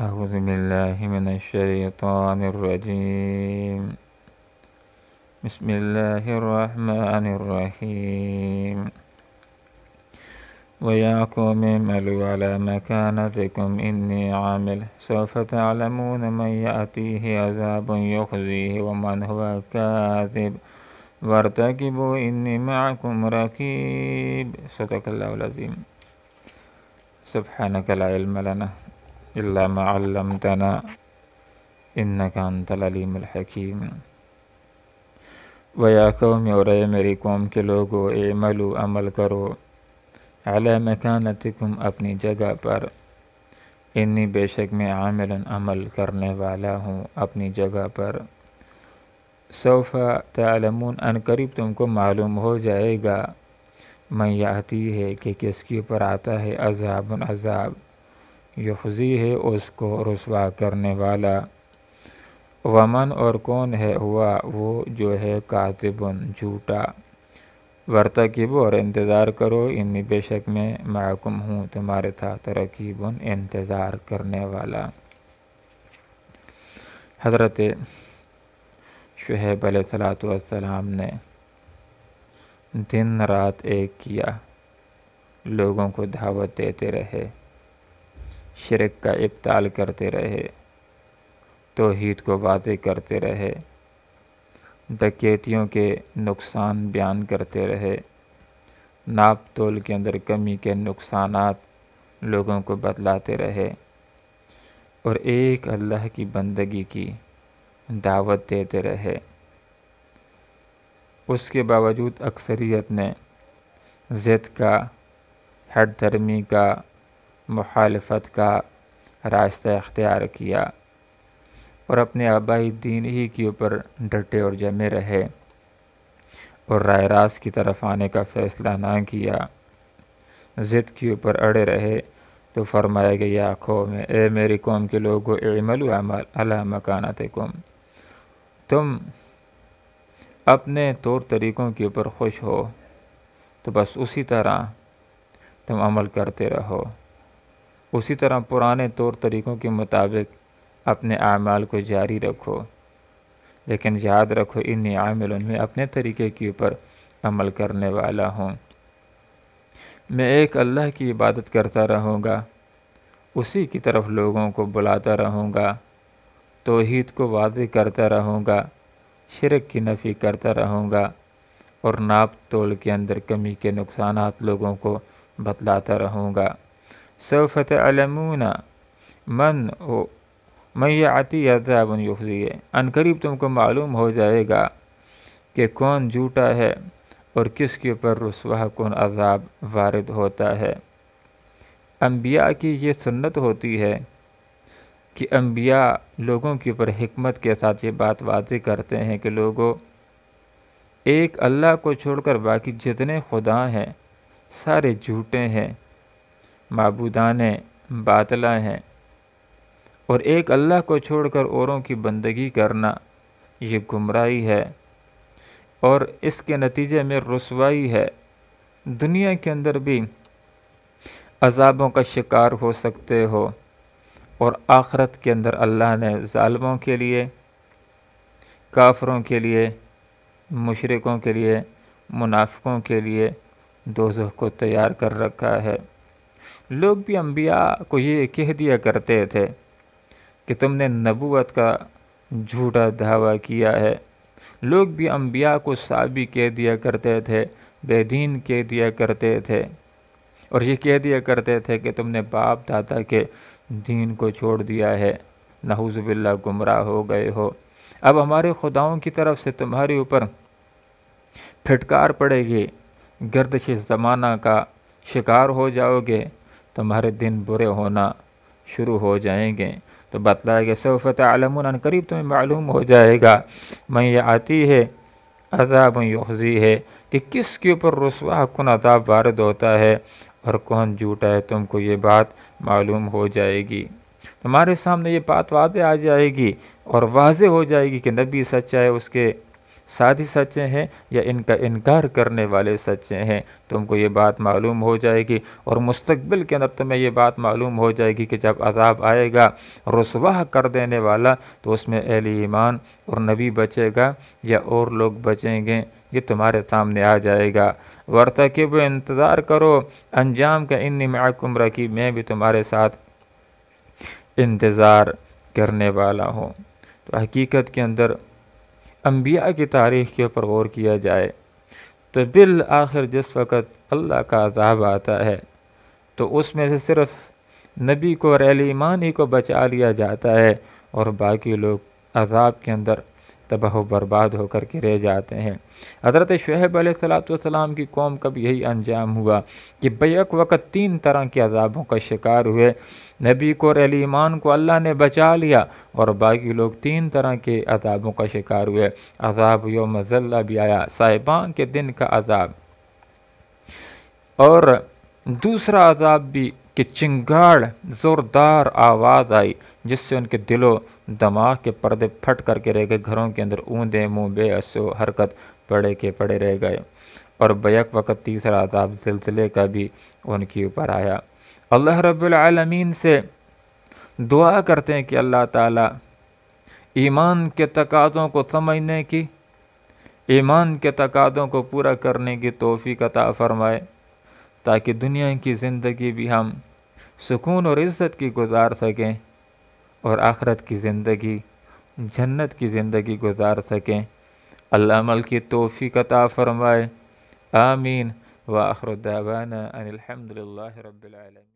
أعوذ بالله من الشيطان الرجيم. بسم الله الرحمن الرحيم. ويا قوم اعملوا على مكانتكم إني عامل سوف تعلمون من يأتيه عذاب يخزيه ومن هو كاذب وارتقبوا إني معكم رقيب. صدق الله العظيم. سبحانك لا علم لنا إلا ما علمتنا إنك أنت العليم الحكيم. وَيَا قَوْمِ، اور اے میری قوم کے لوگو، اعملوا، عمل کرو، علی مکانتکم، اپنی جگہ پر، انی، بے شک میں، عامل، عمل کرنے والا ہوں اپنی جگہ پر، سوف تعلمون، ان قریب تم کو معلوم ہو جائے گا، من یاتی ہے کہ کس کے اوپر آتا ہے، عذاب، عذاب، یخزی ہے اس کو رسوا کرنے والا، ومن، اور کون ہے، ہوا، وہ جو ہے، کاذب، جھوٹا، ورتقبوا، اور انتظار کرو، انی، بے شک میں، معکم ہوں تمہارے ساتھ، رقیب، انتظار کرنے والا۔ حضرت شعیب علیہ السلام نے دن رات ایک کیا، لوگوں کو دعوت دیتے رہے، شرک کا ابطال کرتے رہے، توحید کو واضح کرتے رہے، ڈکیتیوں کے نقصان بیان کرتے رہے، ناپ تول کے اندر کمی کے نقصانات لوگوں کو بتلاتے رہے، اور ایک اللہ کی بندگی کی دعوت دیتے رہے۔ اس کے باوجود اکثریت نے ضد کا، ہٹ دھرمی کا، مخالفت کا راستہ اختیار کیا، اور اپنے آبائی دین ہی کے اوپر ڈٹے اور جمے رہے، اور راہ راست کی طرف آنے کا فیصلہ نہ کیا، ضد کے اوپر اڑے رہے، تو فرمایا کہ یا قوم، اے میری قوم کے لوگو، اعملوا علی مکانتکم، تم اپنے طور طریقوں کے اوپر خوش ہو تو بس اسی طرح تم عمل کرتے رہو، اسی طرح پرانے طور طریقوں کے مطابق اپنے اعمال کو جاری رکھو، لیکن یاد رکھو، انی عامل، میں اپنے طریقے کے اوپر عمل کرنے والا ہوں، میں ایک اللہ کی عبادت کرتا رہوں گا، اسی کی طرف لوگوں کو بلاتا رہوں گا، توحید کو واضح کرتا رہوں گا، شرک کی نفی کرتا رہوں گا، اور ناپ تول کے اندر کمی کے نقصانات لوگوں کو بتلاتا رہوں گا۔ سوف تعلمون من یاتی عذاب یخزیہ، ان قریب تم کو معلوم ہو جائے گا کہ کون جھوٹا ہے اور کس کے اوپر رسوا کن عذاب وارد ہوتا ہے۔ انبیاء کی یہ سنت ہوتی ہے کہ انبیاء لوگوں کے اوپر حکمت کے ساتھ یہ بات واضح کرتے ہیں کہ لوگوں، ایک اللہ کو چھوڑ کر باقی جتنے خدا ہیں سارے جھوٹے ہیں، معبودان باطلہ ہیں، اور ایک اللہ کو چھوڑ کر اوروں کی بندگی کرنا یہ گمراہی ہے، اور اس کے نتیجے میں رسوائی ہے، دنیا کے اندر بھی عذابوں کا شکار ہو سکتے ہو، اور آخرت کے اندر اللہ نے ظالموں کے لیے، کافروں کے لیے، مشرکوں کے لیے، منافقوں کے لیے دوزخ کو تیار کر رکھا ہے۔ لوگ بھی انبیاء کو یہ کہہ دیا کرتے تھے کہ تم نے نبوت کا جھوٹا دعویٰ کیا ہے، لوگ بھی انبیاء کو صحابی کہہ دیا کرتے تھے، بے دین کہہ دیا کرتے تھے، اور یہ کہہ دیا کرتے تھے کہ تم نے باپ دادا کے دین کو چھوڑ دیا ہے، نعوذ باللہ، گمراہ ہو گئے ہو، اب ہمارے خداؤں کی طرف سے تمہارے اوپر پھٹکار پڑے گی، گردش زمانہ کا شکار ہو جاؤ گے، تمہارے دن برے ہونا شروع ہو جائیں گے۔ تو بتلایا کہ سوف تعلمون، ان قریب تمہیں معلوم ہو جائے گا، من یاتی ہے عذاب یخزی ہے، کہ کس کے اوپر رسوا کن عذاب وارد ہوتا ہے اور کون جھوٹا ہے، تم کو یہ بات معلوم ہو جائے گی، تمہارے سامنے یہ بات واضح آ جائے گی، اور واضح ہو جائے گی کہ نبی سچا ہے، اس کے ساتھی سچے ہیں یا ان کا انکار کرنے والے سچے ہیں، تم کو یہ بات معلوم ہو جائے گی، اور مستقبل کے اندر تمہیں یہ بات معلوم ہو جائے گی کہ جب عذاب آئے گا رسوا کر دینے والا تو اس میں اہل ایمان اور نبی بچے گا یا اور لوگ بچیں گے، یہ تمہارے سامنے آ جائے گا۔ وَارْتَقِبْ، انتظار کرو انجام کا، انی معکم رقیب، میں بھی تمہارے ساتھ انتظار کرنے والا ہوں۔ تو حقیقت کے اندر انبیاء کی تاریخ کے اوپر غور کیا جائے تو بالآخر جس وقت اللہ کا عذاب آتا ہے تو اس میں سے صرف نبی کو اور اہل ایمان ہی کو بچا لیا جاتا ہے، اور باقی لوگ عذاب کے اندر تباہ و برباد ہو کر کے رہ جاتے ہیں۔ حضرت شعیب علیہ السلام کی قوم کا بھی یہی انجام ہوا کہ بیک وقت 3 طرح کے عذابوں کا شکار ہوئے۔ نبی کو اور اہل ایمان کو اللہ نے بچا لیا، اور باقی لوگ 3 طرح کے عذابوں کا شکار ہوئے۔ عذاب یوم ذلہ بھی آیا، صاحبان کے دن کا عذاب، اور دوسرا عذاب بھی کہ چنگاڑ زوردار آواز آئی جس سے ان کے دل و دماغ کے پردے پھٹ کر کے رہ گئے، گھروں کے اندر اوندے منہ بے عص و حرکت پڑے کے پڑے رہ گئے۔ اور بیک وقت تیسرا عذاب زلزلے کا بھی ان کے اوپر آیا۔ اللہ رب العالمین سے دعا کرتے ہیں کہ اللہ تعالیٰ ایمان کے تقاضوں کو سمجھنے کی، ایمان کے تقاضوں کو پورا کرنے کی توفیق عطا فرمائے، تاکہ دنیا کی زندگی بھی ہم سکون اور عزت کی گزار سکیں، اور آخرت کی زندگی جنت کی زندگی گزار سکیں۔ اللہ عمل کی توفیق عطا فرمائے، آمین۔ وآخر دعوانا ان الحمد للہ رب العالمین۔